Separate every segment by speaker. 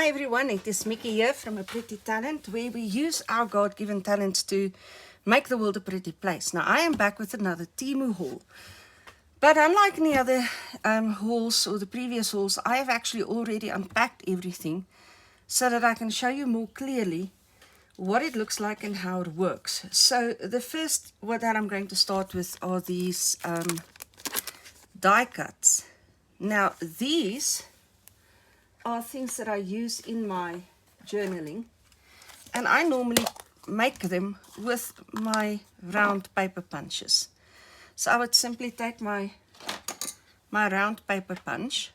Speaker 1: Hi everyone, it is Mickey here from A Pretty Talent, where we use our God-given talents to make the world a pretty place. Now I am back with another Temu haul, but unlike any other hauls or the previous hauls, I have actually already unpacked everything so that I can show you more clearly what it looks like and how it works. So the first that I'm going to start with are these die cuts. Now these are things that I use in my journaling, and I normally make them with my round paper punches. So I would simply take my round paper punch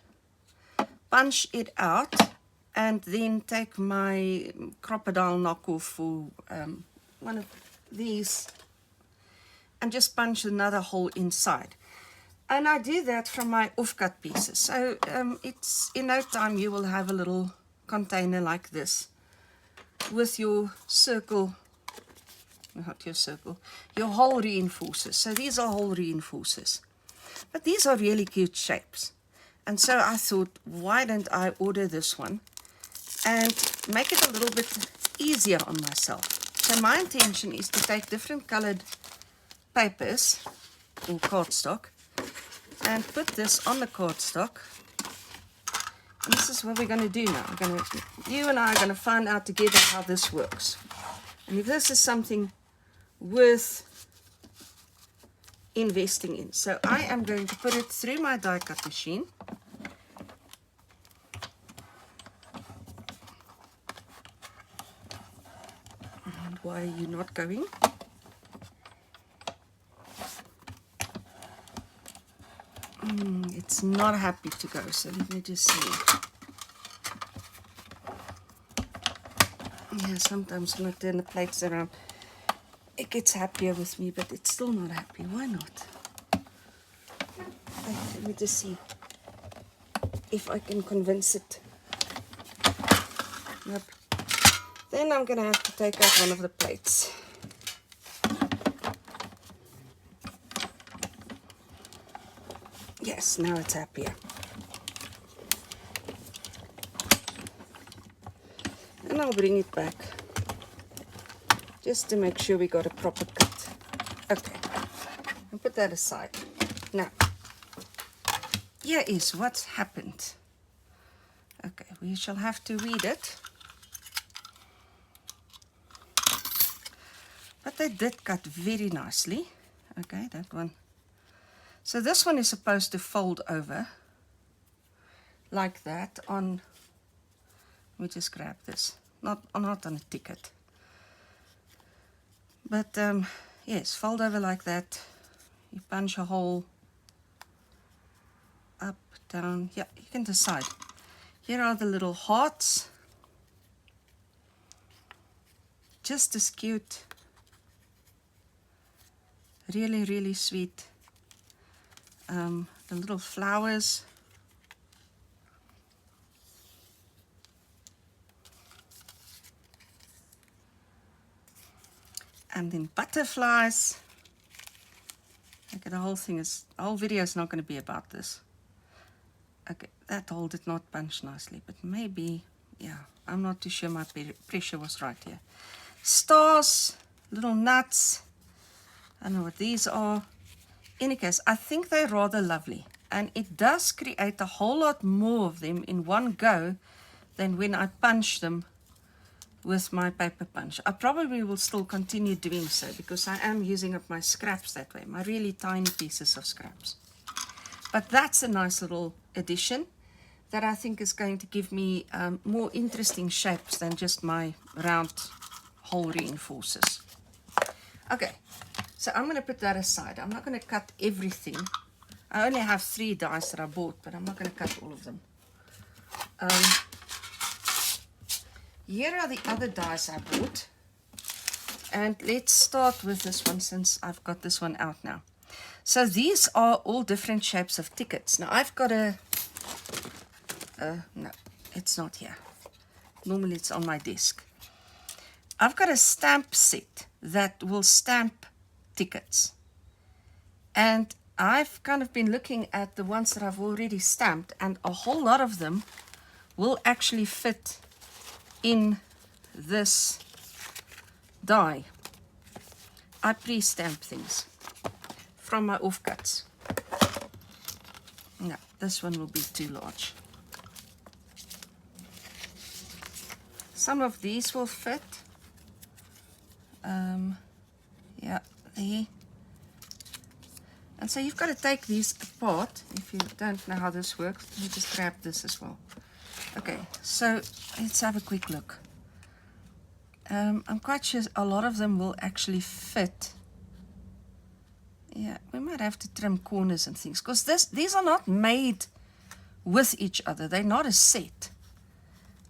Speaker 1: it out, and then take my crocodile knockoff or one of these and just punch another hole inside. And I do that from my off-cut pieces. So it's in no time you will have a little container like this with your circle, not your circle, your hole reinforcers. So these are hole reinforcers. But these are really cute shapes. And so I thought, why don't I order this one and make it a little bit easier on myself. So my intention is to take different colored papers or cardstock and put this on the cardstock. And this is what we're going to do now. You and I are going to find out together how this works. And if this is something worth investing in. So I am going to put it through my die cut machine. And why are you not going? It's not happy to go, so let me just see. Yeah, sometimes when I turn the plates around, it gets happier with me, but it's still not happy. Why not? Let me just see if I can convince it. Nope. Then I'm going to have to take out one of the plates. Yes, now it's happier. And I'll bring it back just to make sure we got a proper cut. Okay, and put that aside. Now, here is what's happened. Okay, we shall have to read it. But they did cut very nicely. Okay, that one. So this one is supposed to fold over like that on, let me just grab this, not on a ticket. But yes, fold over like that. You punch a hole up, down, yeah, you can decide. Here are the little hearts. Just as cute. Really, really sweet. The little flowers. And then butterflies. Okay, the whole video is not going to be about this. Okay, that hole did not punch nicely, but maybe, yeah, I'm not too sure my pressure was right here. Stars, little nuts. I don't know what these are. In any case, I think they're rather lovely, and it does create a whole lot more of them in one go than when I punch them with my paper punch. I probably will still continue doing so because I am using up my scraps that way, my really tiny pieces of scraps. But that's a nice little addition that I think is going to give me more interesting shapes than just my round hole reinforcers. Okay. So I'm going to put that aside. I'm not going to cut everything. I only have 3 dies that I bought, but I'm not going to cut all of them. Here are the other dies I bought. And let's start with this one since I've got this one out now. So these are all different shapes of tickets. Now I've got a... no, it's not here. Normally it's on my desk. I've got a stamp set that will stamp tickets, and I've kind of been looking at the ones that I've already stamped, and a whole lot of them will actually fit in this die. I pre-stamp things from my offcuts. No, this one will be too large. Some of these will fit. Yeah, there. And so you've got to take these apart. If you don't know how this works, let me just grab this as well. Okay, so let's have a quick look. I'm quite sure a lot of them will actually fit. Yeah, we might have to trim corners and things, because these are not made with each other. They're not a set.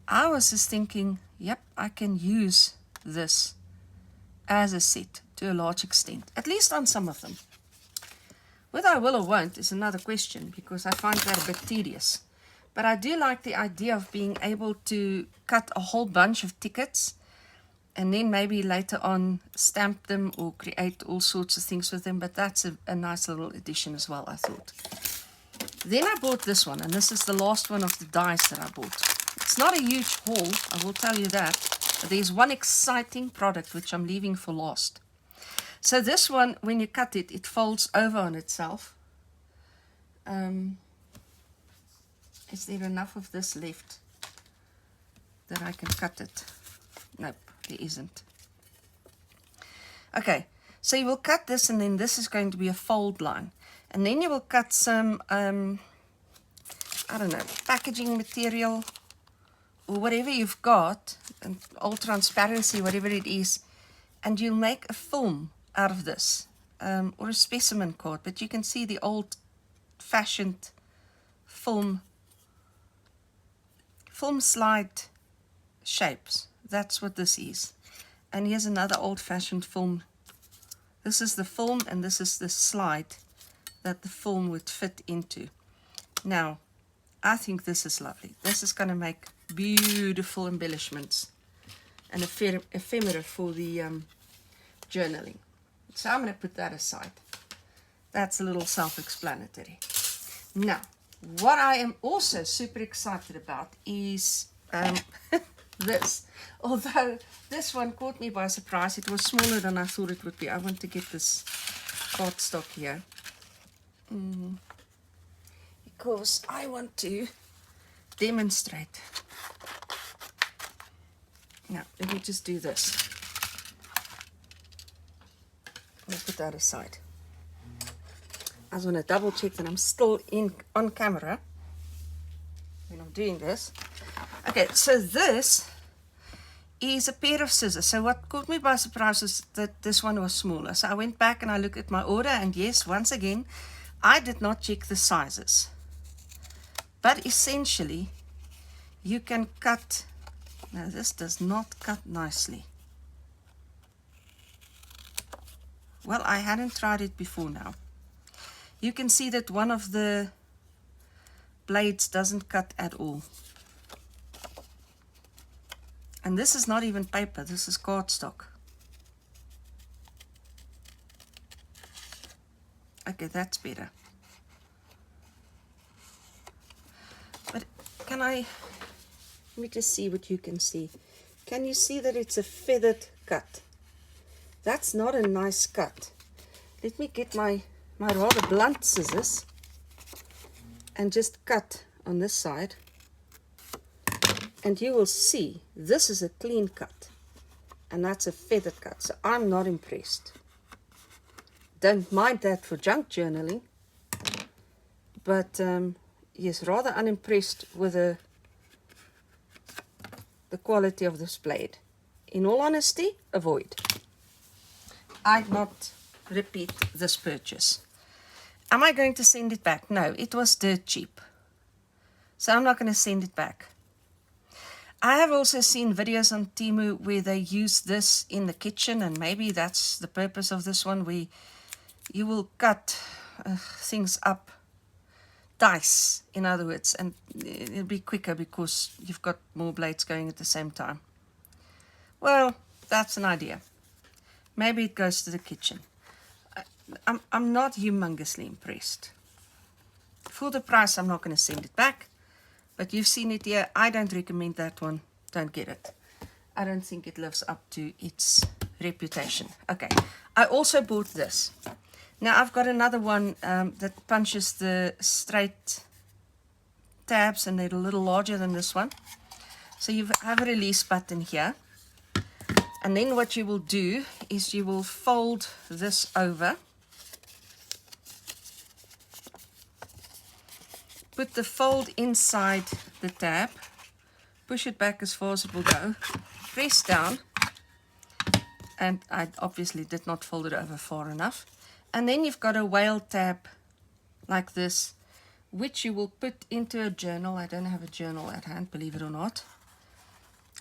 Speaker 1: I was just thinking, yep, I can use this as a set to a large extent, at least on some of them. Whether I will or won't is another question, because I find that a bit tedious. But I do like the idea of being able to cut a whole bunch of tickets and then maybe later on stamp them or create all sorts of things with them. But that's a nice little addition as well, I thought. Then I bought this one, and this is the last one of the dies that I bought. It's not a huge haul, I will tell you that. But there's one exciting product which I'm leaving for last. So this one, when you cut it, it folds over on itself. Is there enough of this left that I can cut it? Nope, there isn't. Okay, so you will cut this, and then this is going to be a fold line. And then you will cut some, I don't know, packaging material or whatever you've got, and old transparency, whatever it is, and you'll make a film out of this, or a specimen card. But you can see the old-fashioned film slide shapes. That's what this is. And here's another old-fashioned film. This is the film, and this is the slide that the film would fit into. Now, I think this is lovely. This is going to make beautiful embellishments and ephemera for the journaling. So I'm going to put that aside. That's a little self-explanatory. Now, what I am also super excited about is this. Although this one caught me by surprise, it was smaller than I thought it would be. I want to get this cardstock here. Because I want to demonstrate. Now, let me just do this. Let's put that aside. I just want to double check that I'm still on camera when I'm doing this. Okay, so this is a pair of scissors. So what caught me by surprise is that this one was smaller. So I went back and I looked at my order, and yes, once again, I did not check the sizes. But essentially, you can cut. Now this does not cut nicely. Well, I hadn't tried it before now. You can see that one of the blades doesn't cut at all. And this is not even paper, this is cardstock. Okay, that's better. But let me just see what you can see. Can you see that it's a feathered cut? That's not a nice cut. Let me get my rather blunt scissors and just cut on this side. And you will see this is a clean cut. And that's a feathered cut. So I'm not impressed. Don't mind that for junk journaling. But yes, rather unimpressed with the quality of this blade. In all honesty, avoid. I'd not repeat this purchase. Am I going to send it back? No, it was dirt cheap. So I'm not going to send it back. I have also seen videos on Temu where they use this in the kitchen, and maybe that's the purpose of this one, where you will cut things up, dice in other words, and it'll be quicker because you've got more blades going at the same time. Well, that's an idea. Maybe it goes to the kitchen. I'm not humongously impressed. For the price, I'm not going to send it back. But you've seen it here. I don't recommend that one. Don't get it. I don't think it lives up to its reputation. Okay, I also bought this. Now I've got another one that punches the straight tabs, and they're a little larger than this one. So you have a release button here. And then what you will do is you will fold this over. Put the fold inside the tab. Push it back as far as it will go. Press down. And I obviously did not fold it over far enough. And then you've got a whale tab like this, which you will put into a journal. I don't have a journal at hand, believe it or not.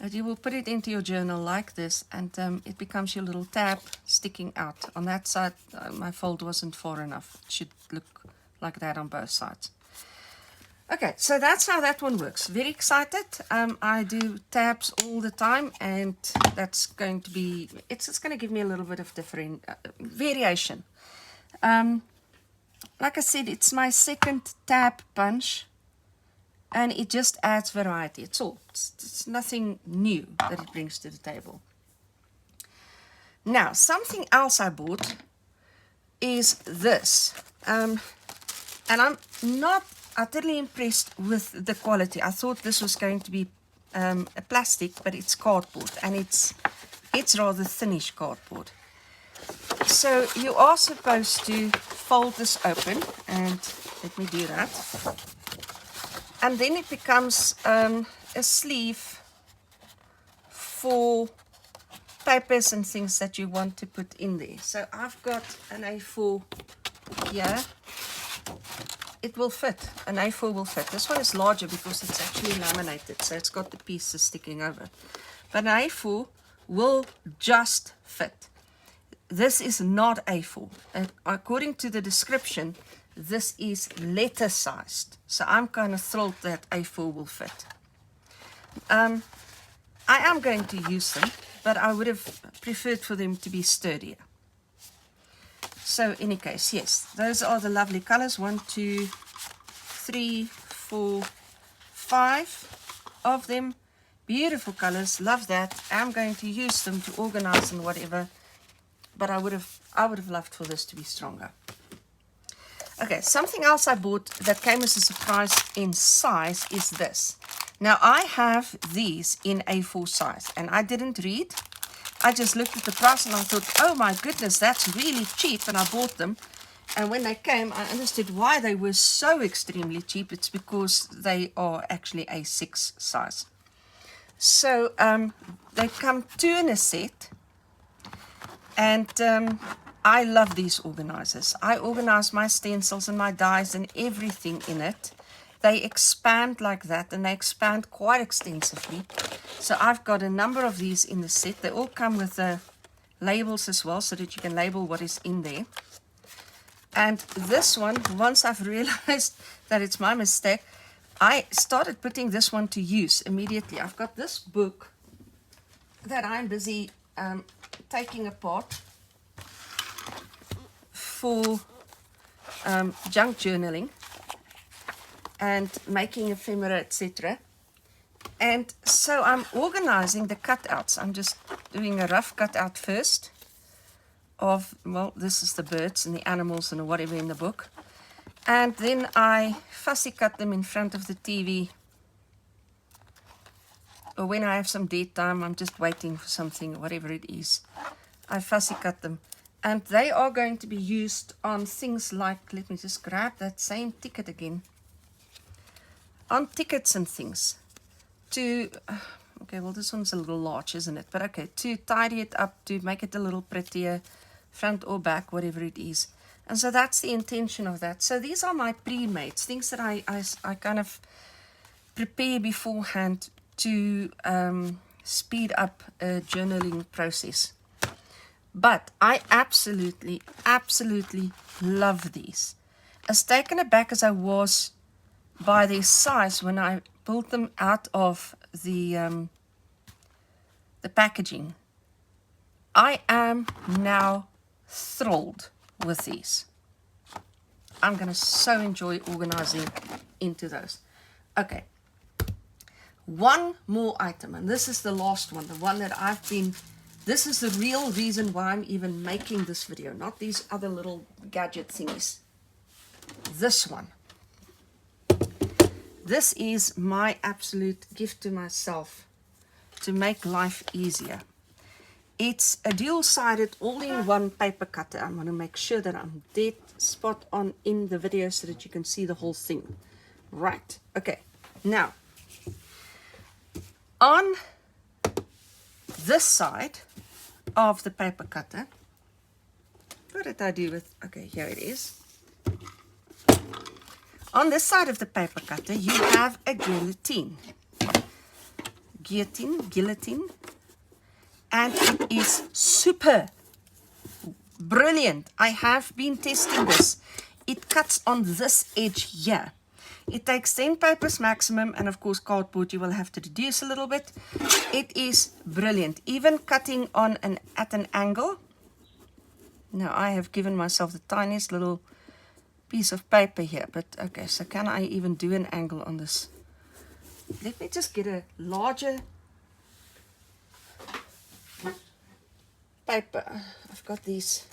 Speaker 1: And you will put it into your journal like this, and it becomes your little tab sticking out. On that side, my fold wasn't far enough. It should look like that on both sides. Okay, so that's how that one works. Very excited. I do tabs all the time, and that's going to be, it's just going to give me a little bit of different variation. Like I said, it's my second tab punch. And it just adds variety. It's all. It's nothing new that it brings to the table. Now, something else I bought is this. And I'm not utterly impressed with the quality. I thought this was going to be a plastic, but it's cardboard. And it's rather thinnish cardboard. So you are supposed to fold this open. And let me do that. And then it becomes a sleeve for papers and things that you want to put in there. So I've got an A4 here. It will fit. An A4 will fit. This one is larger because it's actually laminated, so it's got the pieces sticking over. But an A4 will just fit. This is not A4. According to the description, this is letter sized, so I'm kind of thrilled that A4 will fit. I am going to use them, but I would have preferred for them to be sturdier. So in any case, yes, those are the lovely colors. 1, 2, 3, 4, 5 of them. Beautiful colors, love that. I'm going to use them to organize and whatever, but I would have loved for this to be stronger. Okay, something else I bought that came as a surprise in size is this. Now, I have these in A4 size, and I didn't read. I just looked at the price, and I thought, oh my goodness, that's really cheap, and I bought them. And when they came, I understood why they were so extremely cheap. It's because they are actually A6 size. So, they come 2 in a set, and I love these organizers. I organize my stencils and my dies and everything in it. They expand like that, and they expand quite extensively. So I've got a number of these in the set. They all come with labels as well, so that you can label what is in there. And this one, once I've realized that it's my mistake, I started putting this one to use immediately. I've got this book that I'm busy taking apart for junk journaling and making ephemera, etc. And so I'm organizing the cutouts. I'm just doing a rough cutout first of, well, this is the birds and the animals and whatever in the book. And then I fussy cut them in front of the TV. Or when I have some dead time, I'm just waiting for something, whatever it is. I fussy cut them. And they are going to be used on things like, let me just grab that same ticket again. On tickets and things. To, okay, well, this one's a little large, isn't it? But okay, to tidy it up, to make it a little prettier, front or back, whatever it is. And so that's the intention of that. So these are my pre-mates, things that I kind of prepare beforehand to speed up a journaling process. But I absolutely, absolutely love these. As taken aback as I was by their size when I pulled them out of the packaging, I am now thrilled with these. I'm going to so enjoy organizing into those. Okay. one more item, and this is the last one, the one that this is the real reason why I'm even making this video, not these other little gadget thingies. This one. This is my absolute gift to myself to make life easier. It's a dual-sided, all-in-one paper cutter. I'm going to make sure that I'm dead spot on in the video so that you can see the whole thing. Right. Okay. Now, on this side of the paper cutter, what did I do with, okay, here it is. On this side of the paper cutter, you have a guillotine. Guillotine. And it is super brilliant. I have been testing this. It cuts on this edge here. It takes 10 papers maximum, and of course cardboard you will have to reduce a little bit. It is brilliant. Even cutting on at an angle. Now I have given myself the tiniest little piece of paper here, but okay, so can I even do an angle on this? Let me just get a larger paper. I've got these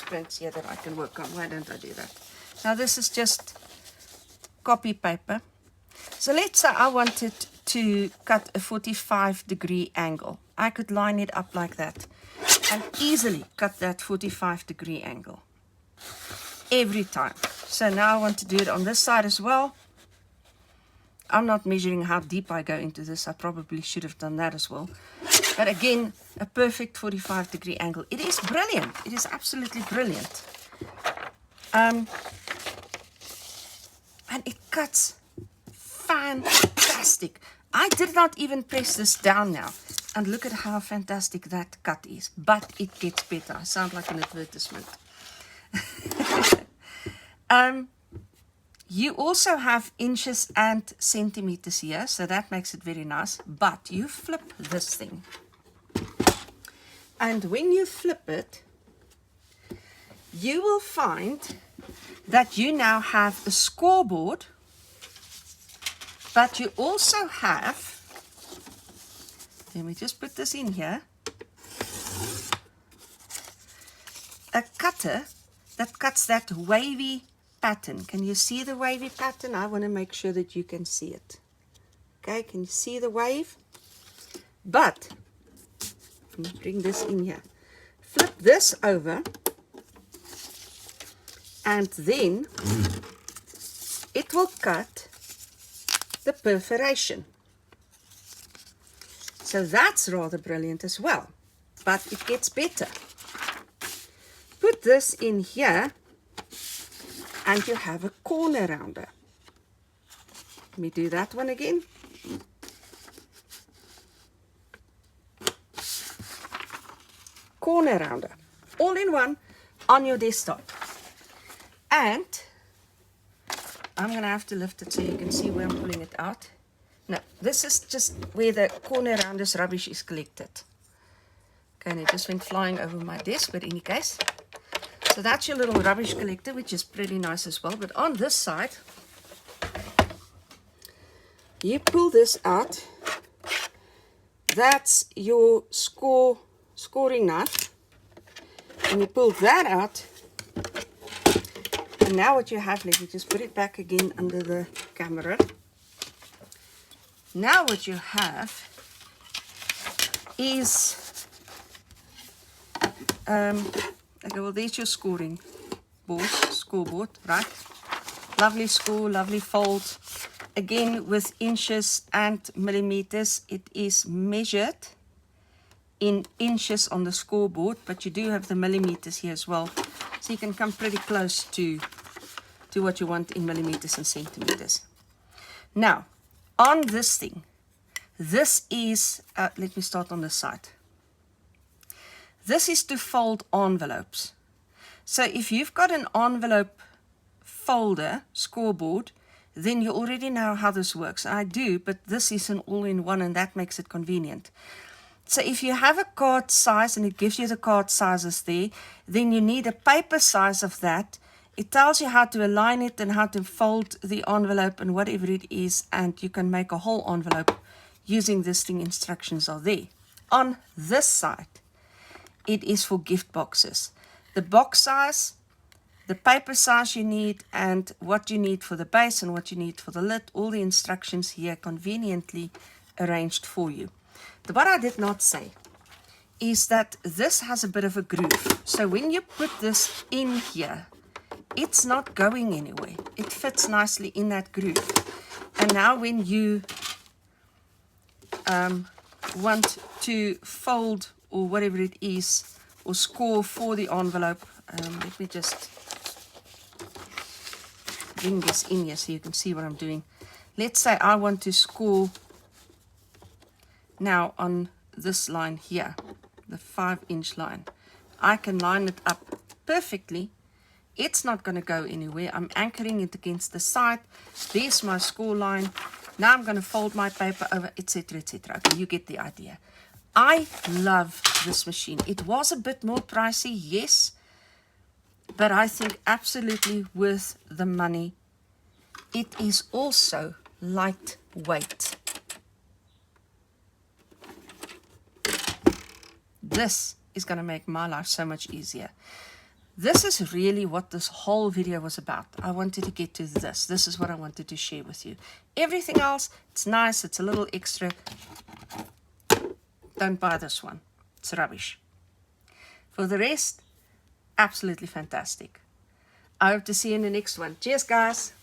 Speaker 1: prints here that I can work on. Why don't I do that? Now this is just copy paper. So let's say I wanted to cut a 45-degree angle. I could line it up like that and easily cut that 45-degree angle every time. So now I want to do it on this side as well. I'm not measuring how deep I go into this. I probably should have done that as well. But again, a perfect 45-degree angle. It is brilliant. It is absolutely brilliant. And it cuts fantastic. I did not even press this down now. And look at how fantastic that cut is. But it gets better. I sound like an advertisement. You also have inches and centimeters here, so that makes it very nice. But you flip this thing. And when you flip it, you will find that you now have a scoreboard, but you also have, let me just put this in here, a cutter that cuts that wavy pattern. Can you see the wavy pattern? I want to make sure that you can see it. Okay, can you see the wave? But, let me bring this in here. Flip this over, and then it will cut the perforation. So that's rather brilliant as well. But it gets better. Put this in here, and you have a corner rounder. Let me do that one again. Corner rounder. All in one on your desktop. And I'm going to have to lift it so you can see where I'm pulling it out. No, this is just where the corner rounders rubbish is collected. Okay, and it just went flying over my desk, but in any case. So that's your little rubbish collector, which is pretty nice as well. But on this side, you pull this out. That's your scoring knife. And you pull that out. And now what you have, let me just put it back again under the camera. Now what you have is, okay, well there's your scoreboard, right? Lovely score, lovely fold. Again with inches and millimeters. It is measured in inches on the scoreboard, but you do have the millimeters here as well. So you can come pretty close to what you want in millimeters and centimeters. Now, on this thing, this is, let me start on this side. This is to fold envelopes. So if you've got an envelope folder, scoreboard, then you already know how this works. I do, but this is an all-in-one and that makes it convenient. So if you have a card size and it gives you the card sizes there, then you need a paper size of that It tells you how to align it and how to fold the envelope and whatever it is, and you can make a whole envelope using this thing. Instructions are there. On this side, it is for gift boxes. The box size, the paper size you need, and what you need for the base and what you need for the lid. All the instructions here conveniently arranged for you. What I did not say is that this has a bit of a groove. So when you put this in here, it's not going anywhere. It fits nicely in that groove. And now when you want to fold or whatever it is, or score for the envelope, let me just bring this in here so you can see what I'm doing. Let's say I want to score now on this line here, the 5-inch line. I can line it up perfectly. It's not going to go anywhere. I'm anchoring it against the side. There's my score line. Now I'm going to fold my paper over, etc., etc. Okay, you get the idea. I love this machine. It was a bit more pricey, yes, but I think absolutely worth the money. It is also lightweight. This is going to make my life so much easier. This is really what this whole video was about. I wanted to get to this. This is what I wanted to share with you. Everything else, it's nice. It's a little extra. Don't buy this one. It's rubbish. For the rest, absolutely fantastic. I hope to see you in the next one. Cheers, guys.